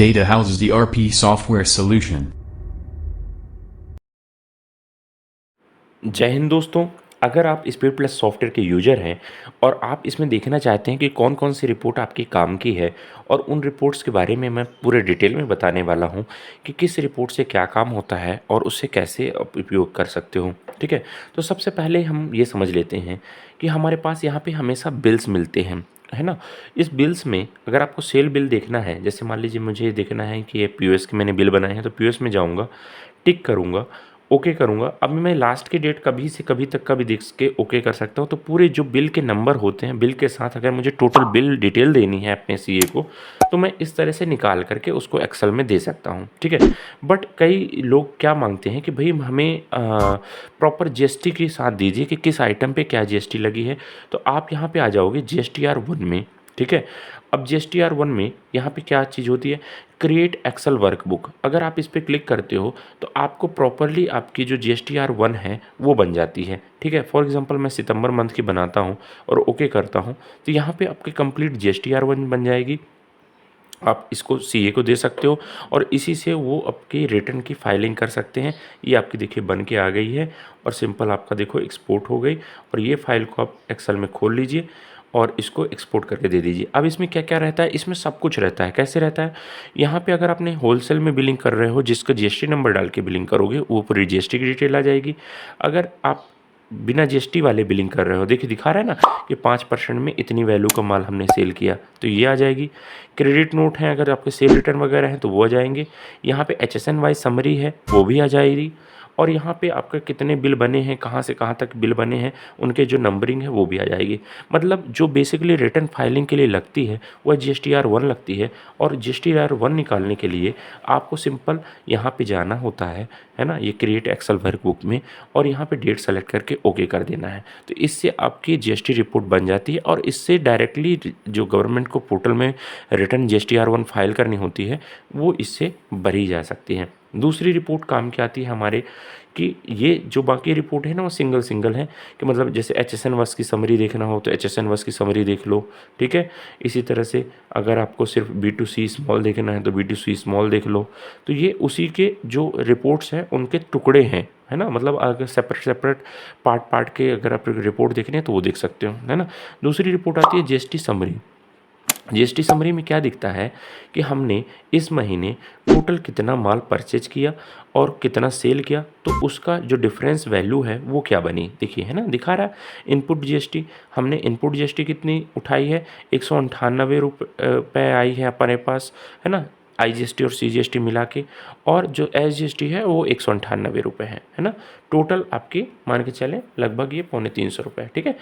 data houses the RP software solution. जय हिंद दोस्तों। अगर आप स्पीड प्लस सॉफ्टवेयर के यूजर हैं और आप इसमें देखना चाहते हैं कि कौन कौन सी रिपोर्ट आपकी काम की है और उन रिपोर्ट्स के बारे में मैं पूरे डिटेल में बताने वाला हूं कि किस रिपोर्ट से क्या काम होता है और उससे कैसे आप उपयोग कर सकते हो। ठीक है, तो सबसे पहले हम ये समझ लेते हैं कि हमारे पास यहाँ पे हमेशा बिल्स मिलते हैं, है ना। इस बिल्स में अगर आपको सेल बिल देखना है, जैसे मान लीजिए मुझे देखना है कि ये पीओएस के मैंने बिल बनाए हैं, तो पीओएस में जाऊँगा, टिक करूँगा, ओके करूँगा। अब मैं लास्ट की डेट कभी से कभी तक का भी देख के ओके कर सकता हूँ। तो पूरे जो बिल के नंबर होते हैं, बिल के साथ अगर मुझे टोटल बिल डिटेल देनी है अपने सीए को, तो मैं इस तरह से निकाल करके उसको एक्सेल में दे सकता हूँ। ठीक है, बट कई लोग क्या मांगते हैं कि भाई हमें प्रॉपर जीएसटी के साथ दीजिए कि किस आइटम पे क्या जीएसटी लगी है। तो आप यहाँ पे आ जाओगे जीएसटीआर 1 में। ठीक है, अब जीएसटीआर 1 में यहाँ पे क्या चीज़ होती है, क्रिएट एक्सेल वर्कबुक। अगर आप इस पर क्लिक करते हो तो आपको प्रॉपरली आपकी जो जीएसटीआर 1 है वो बन जाती है। ठीक है, फॉर एग्जांपल मैं सितंबर मंथ की बनाता हूँ और ओके करता हूँ, तो यहाँ पे आपकी कंप्लीट जीएसटीआर 1 बन जाएगी। आप इसको सीए को दे सकते हो और इसी से वो आपकी रिटर्न की फाइलिंग कर सकते हैं। ये आपकी देखिए बन के आ गई है और सिंपल आपका देखो एक्सपोर्ट हो गई। और ये फाइल को आप एक्सेल में खोल लीजिए और इसको एक्सपोर्ट करके दे दीजिए। अब इसमें क्या क्या रहता है, इसमें सब कुछ रहता है। कैसे रहता है, यहाँ पे अगर आपने होलसेल में बिलिंग कर रहे हो, जिसका जीएसटी नंबर डाल के बिलिंग करोगे, वो पूरी जीएसटी की डिटेल आ जाएगी। अगर आप बिना जीएसटी वाले बिलिंग कर रहे हो, देखिए दिखा रहा है ना कि 5% में इतनी वैल्यू का माल हमने सेल किया, तो ये आ जाएगी। क्रेडिट नोट है, अगर आपके सेल रिटर्न वगैरह हैं तो वो आ जाएंगे। यहाँ पे एचएसएन वाइज समरी है, वो भी आ जाएगी। और यहाँ पे आपके कितने बिल बने हैं, कहाँ से कहाँ तक बिल बने हैं, उनके जो नंबरिंग है वो भी आ जाएगी। मतलब जो बेसिकली रिटर्न फाइलिंग के लिए लगती है वह जीएसटीआर 1 लगती है। और जीएसटीआर 1 निकालने के लिए आपको सिंपल यहाँ पे जाना होता है ना, ये क्रिएट एक्सेल वर्कबुक में, और यहाँ पे डेट सेलेक्ट करके ओके कर देना है। तो इससे आपकी जीएसटी रिपोर्ट बन जाती है और इससे डायरेक्टली जो गवर्नमेंट को पोर्टल में रिटर्न जीएसटीआर 1 फाइल करनी होती है वो इससे भरी जा सकती है। दूसरी रिपोर्ट काम की आती है हमारे कि ये जो बाकी रिपोर्ट है ना वो सिंगल सिंगल है, कि मतलब जैसे एचएसएन वर्ष की समरी देखना हो तो एचएसएन वर्ष की समरी देख लो। ठीक है, इसी तरह से अगर आपको सिर्फ B2C स्मॉल देखना है तो B2C स्मॉल देख लो। तो ये उसी के जो रिपोर्ट्स हैं उनके टुकड़े हैं, है ना। मतलब अगर सेपरेट सेपरेट पार्ट पार्ट के अगर आप रिपोर्ट देखनी है तो वो देख सकते हो, है ना। दूसरी रिपोर्ट आती है जीएसटी समरी। जीएसटी समरी में क्या दिखता है कि हमने इस महीने टोटल कितना माल परचेज किया और कितना सेल किया, तो उसका जो डिफरेंस वैल्यू है वो क्या बनी, देखिए है ना, दिखा रहा है। इनपुट जीएसटी, हमने इनपुट जीएसटी कितनी उठाई है, 198 रुपये आई है अपने पास, है ना, आईजीएसटी और सीजीएसटी मिला के। और जो एसजीएसटी है वो 198 रुपये है ना। टोटल आपकी मान के चलें लगभग ये 250 रुपये। ठीक है,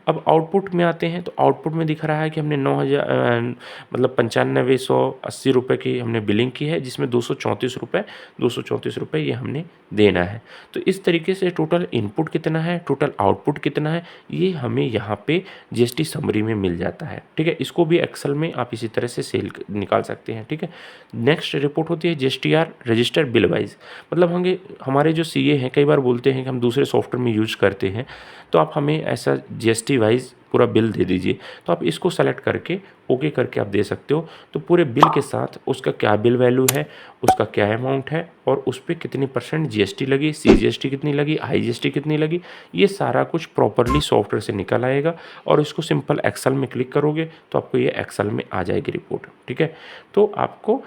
अब आउटपुट में आते हैं तो आउटपुट में दिख रहा है कि हमने 95,180 रुपये की हमने बिलिंग की है, जिसमें 234 रुपये ये हमने देना है। तो इस तरीके से टोटल इनपुट कितना है, टोटल आउटपुट कितना है, ये हमें यहाँ पे जीएसटी समरी में मिल जाता है। ठीक है, इसको भी एक्सेल में आप इसी तरह से सेल निकाल सकते हैं। ठीक है, नेक्स्ट रिपोर्ट होती है जीएसटीआर रजिस्टर बिल वाइज। मतलब हमारे जो सीए हैं कई बार बोलते हैं कि हम दूसरे सॉफ्टवेयर में यूज करते हैं, तो आप हमें ऐसा जीएसटी वाइज पूरा बिल दे दीजिए। तो आप इसको सेलेक्ट करके ओके करके आप दे सकते हो। तो पूरे बिल के साथ उसका क्या बिल वैल्यू है, उसका क्या अमाउंट है और उस पर कितनी % जीएसटी लगी, सीजीएसटी कितनी लगी, आईजीएसटी कितनी लगी, ये सारा कुछ प्रॉपरली सॉफ्टवेयर से निकल आएगा। और इसको सिंपल एक्सेल में क्लिक करोगे तो आपको ये एक्सेल में आ जाएगी रिपोर्ट। ठीक है, तो आपको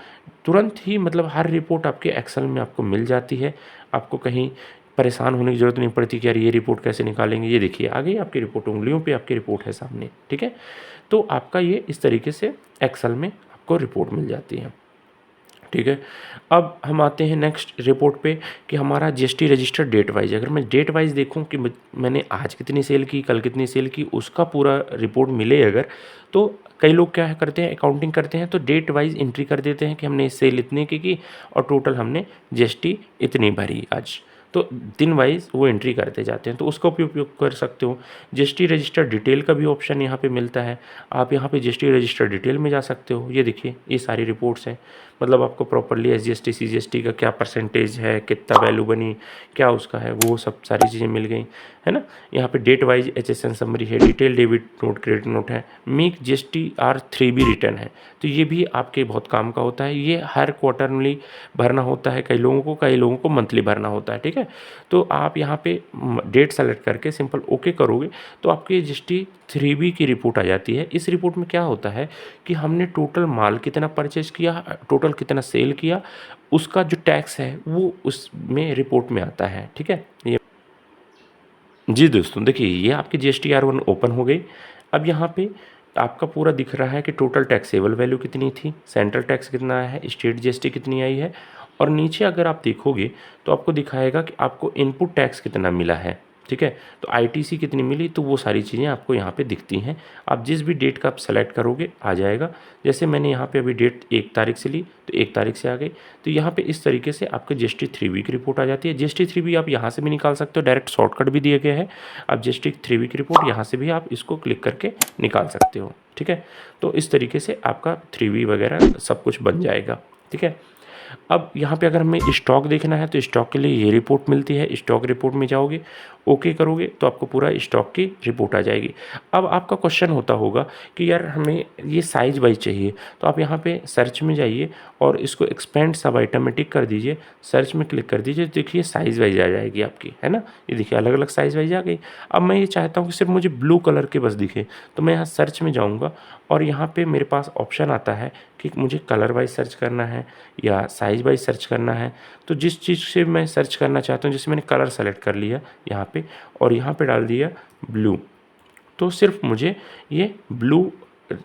तुरंत ही मतलब हर रिपोर्ट आपके एक्सेल में आपको मिल जाती है। आपको कहीं परेशान होने की ज़रूरत नहीं पड़ती कि यार ये रिपोर्ट कैसे निकालेंगे। ये देखिए आ गई आपकी रिपोर्ट, उंगलियों पे आपकी रिपोर्ट है सामने। ठीक है, तो आपका ये इस तरीके से एक्सेल में आपको रिपोर्ट मिल जाती है। ठीक है, अब हम आते हैं नेक्स्ट रिपोर्ट पे कि हमारा जीएसटी रजिस्टर डेट वाइज। अगर मैं डेट वाइज देखूं कि मैंने आज कितनी सेल की, कल कितनी सेल की, उसका पूरा रिपोर्ट मिले अगर, तो कई लोग क्या करते हैं, अकाउंटिंग करते हैं तो डेट वाइज एंट्री कर देते हैं कि हमने सेल इतने की और टोटल हमने जीएसटी इतनी भरी आज। तो दिन वाइज वो एंट्री करते जाते हैं, तो उसका भी उपयोग कर सकते हो। जीएसटी रजिस्टर डिटेल का भी ऑप्शन यहाँ पे मिलता है। आप यहाँ पे जीएसटी रजिस्टर डिटेल में जा सकते हो। ये देखिए ये सारी रिपोर्ट्स हैं, मतलब आपको प्रॉपरली एसजीएसटी सीजीएसटी का क्या परसेंटेज है, कितना वैल्यू बनी, क्या उसका है, वो सब सारी चीज़ें मिल गई है ना। यहाँ पे डेट वाइज एचएसएन समरी है, detail debit note credit note है, make GST R 3B return है। तो ये भी आपके बहुत काम का होता है। ये हर क्वार्टरली भरना होता है कई लोगों को मंथली भरना होता है, ठीक है। तो आप यहाँ पे डेट सेलेक्ट करके सिंपल ओके करोगे तो आपकी जीएसटी 3B की रिपोर्ट आ जाती है। इस रिपोर्ट में क्या होता है कि हमने टोटल माल कितना परचेज किया, टोटल कितना सेल किया, उसका जो टैक्स है वो उसमें रिपोर्ट में आता है, ठीक है। ये जी दोस्तों, देखिए ये आपकी जीएसटी R1 ओपन हो गई। अब यहाँ पे आपका पूरा दिख रहा है कि टोटल टैक्सेबल वैल्यू कितनी थी, सेंट्रल टैक्स कितना आया है, स्टेट जीएसटी कितनी आई है, और नीचे अगर आप देखोगे तो आपको दिखाएगा कि आपको इनपुट टैक्स कितना मिला है, ठीक है। तो आईटीसी कितनी मिली, तो वो सारी चीज़ें आपको यहाँ पे दिखती हैं। आप जिस भी डेट का आप सेलेक्ट करोगे आ जाएगा। जैसे मैंने यहाँ पे अभी डेट 1 तारीख से ली तो 1 तारीख से आ गई। तो यहाँ पे इस तरीके से आपके जीएसटी 3B की रिपोर्ट आ जाती है। जीएसटी 3B आप यहाँ से भी निकाल सकते हो, डायरेक्ट शॉर्टकट भी दिए गए हैं। आप जीएसटी 3B की रिपोर्ट यहाँ से भी आप इसको क्लिक करके निकाल सकते हो, ठीक है। तो इस तरीके से आपका 3B वगैरह सब कुछ बन जाएगा, ठीक है। अब यहाँ पे अगर हमें स्टॉक देखना है तो स्टॉक के लिए ये रिपोर्ट मिलती है। स्टॉक रिपोर्ट में जाओगे, ओके करोगे तो आपको पूरा स्टॉक की रिपोर्ट आ जाएगी। अब आपका क्वेश्चन होता होगा कि यार हमें ये साइज वाइज चाहिए, तो आप यहाँ पे सर्च में जाइए और इसको एक्सपेंड सब आइटम में टिक कर दीजिए, सर्च में क्लिक कर दीजिए, देखिए साइज़ वाइज आ जाएगी आपकी, है ना। ये देखिए अलग अलग साइज़ वाइज आ गई। अब मैं ये चाहता हूँ कि सिर्फ मुझे ब्लू कलर के बस दिखे, तो मैं यहाँ सर्च में जाऊँगा और यहाँ पे मेरे पास ऑप्शन आता है कि मुझे कलर वाइज सर्च करना है या साइज़ वाइज सर्च करना है। तो जिस चीज़ से मैं सर्च करना चाहता हूँ, जैसे मैंने कलर सेलेक्ट कर लिया यहाँ पे और यहाँ पे डाल दिया ब्लू, तो सिर्फ मुझे ये ब्लू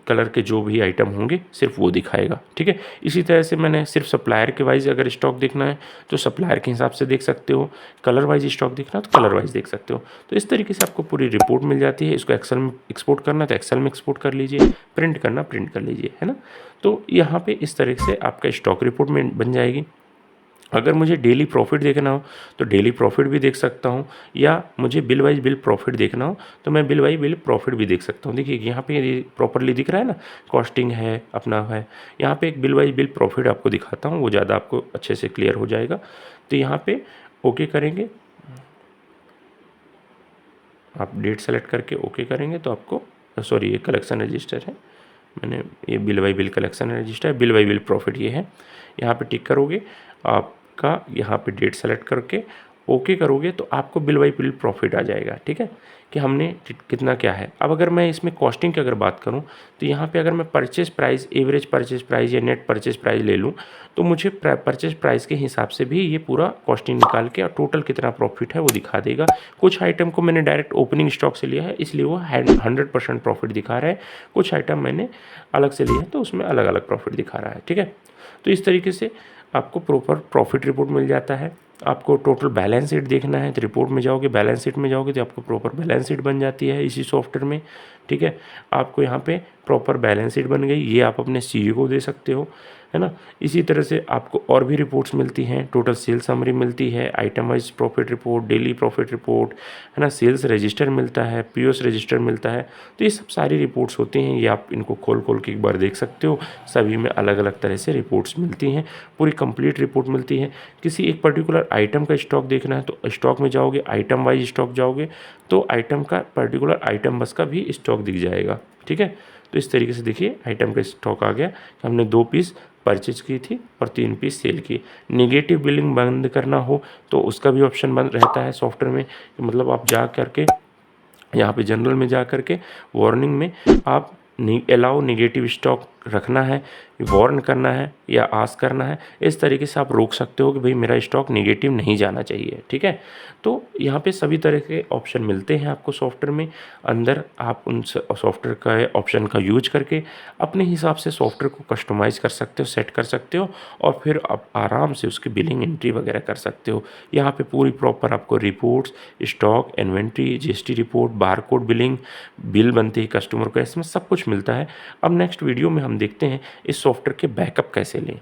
कलर के जो भी आइटम होंगे सिर्फ वो दिखाएगा, ठीक है। इसी तरह से मैंने सिर्फ सप्लायर के वाइज अगर स्टॉक देखना है तो सप्लायर के हिसाब से देख सकते हो, कलर वाइज स्टॉक देखना है तो कलर वाइज देख सकते हो। तो इस तरीके से आपको पूरी रिपोर्ट मिल जाती है। इसको एक्सेल में एक्सपोर्ट करना है तो एक्सेल में एक्सपोर्ट कर लीजिए, प्रिंट करना प्रिंट कर लीजिए, है ना। तो यहाँ पे इस तरीके से आपका स्टॉक रिपोर्ट में बन जाएगी। अगर मुझे डेली प्रॉफिट देखना हो तो डेली प्रॉफिट भी देख सकता हूँ, या मुझे बिल वाइज बिल प्रॉफिट देखना हो तो मैं बिल वाइज बिल प्रॉफिट भी देख सकता हूँ। देखिए यहाँ पे प्रॉपरली दिख रहा है ना, कॉस्टिंग है अपना है। यहाँ पे एक बिल वाइज बिल प्रॉफिट आपको दिखाता हूँ, वो ज़्यादा आपको अच्छे से क्लियर हो जाएगा। तो यहाँ पे ओके करेंगे, आप डेट सेलेक्ट करके ओके करेंगे तो आपको, सॉरी ये कलेक्शन रजिस्टर है, मैंने ये bill by bill collection register है, बिल बाई बिल प्रॉफिट ये है। यहाँ पे टिक करोगे, आपका यहाँ पे डेट सेलेक्ट करके ओके करोगे तो आपको बिल बाई बिल प्रॉफिट आ जाएगा, ठीक है, कि हमने कितना क्या है। अब अगर मैं इसमें कॉस्टिंग की अगर बात करूँ तो यहाँ पे अगर मैं purchase price, average purchase price या नेट परचेज प्राइस ले लूँ तो मुझे परचेज प्राइस के हिसाब से भी ये पूरा कॉस्टिंग निकाल के और टोटल कितना प्रॉफिट है वो दिखा देगा। कुछ आइटम को मैंने डायरेक्ट ओपनिंग स्टॉक से लिया है इसलिए वो 100% प्रॉफिट दिखा रहा है, कुछ आइटम मैंने अलग से लिया है तो उसमें अलग अलग प्रॉफिट दिखा रहा है, ठीक है। तो इस तरीके से आपको प्रॉपर प्रॉफिट रिपोर्ट मिल जाता है। आपको टोटल बैलेंस शीट देखना है तो रिपोर्ट में जाओगे, बैलेंस शीट में जाओगे तो आपको प्रॉपर बैलेंस शीट बन जाती है इसी सॉफ्टवेयर में, ठीक है। आपको यहाँ पे प्रॉपर बैलेंस शीट बन गई, ये आप अपने सीईओ को दे सकते हो, है ना। इसी तरह से आपको और भी रिपोर्ट्स मिलती हैं, टोटल सेल्स समरी मिलती है, item wise profit report, daily profit report, है ना, सेल्स रजिस्टर मिलता है, पीओएस रजिस्टर मिलता है। तो ये सब सारी रिपोर्ट्स होती हैं, ये आप इनको खोल खोल के एक बार देख सकते हो। सभी में अलग अलग तरह से रिपोर्ट्स मिलती हैं, पूरी कंप्लीट रिपोर्ट मिलती है। किसी एक पर्टिकुलर आइटम का स्टॉक देखना है तो स्टॉक में जाओगे, आइटम वाइज स्टॉक जाओगे तो आइटम का पर्टिकुलर आइटम बस का भी स्टॉक दिख जाएगा, ठीक है। तो इस तरीके से देखिए आइटम का स्टॉक आ गया कि हमने 2 पीस परचेज की थी और 3 पीस सेल की। निगेटिव बिलिंग बंद करना हो तो उसका भी ऑप्शन बंद रहता है सॉफ्टवेयर में, मतलब आप जा करके यहाँ पे जनरल में जा करके वार्निंग में आप अलाउ निगेटिव स्टॉक रखना है, वार्न करना है या आस्क करना है, इस तरीके से आप रोक सकते हो कि भाई मेरा स्टॉक निगेटिव नहीं जाना चाहिए, ठीक है। तो यहाँ पे सभी तरह के ऑप्शन मिलते हैं आपको सॉफ्टवेयर में। अंदर आप उन सॉफ्टवेयर का ऑप्शन का यूज करके अपने हिसाब से सॉफ्टवेयर को कस्टमाइज़ कर सकते हो, सेट कर सकते हो और फिर आप आराम से उसकी बिलिंग एंट्री वगैरह कर सकते हो। यहाँ पे पूरी प्रॉपर आपको reports, stock, inventory, GST report, barcode billing, bill बनते ही कस्टमर को, इसमें सब कुछ मिलता है। अब नेक्स्ट वीडियो में हम देखते हैं इस सॉफ्टवेयर के बैकअप कैसे लें।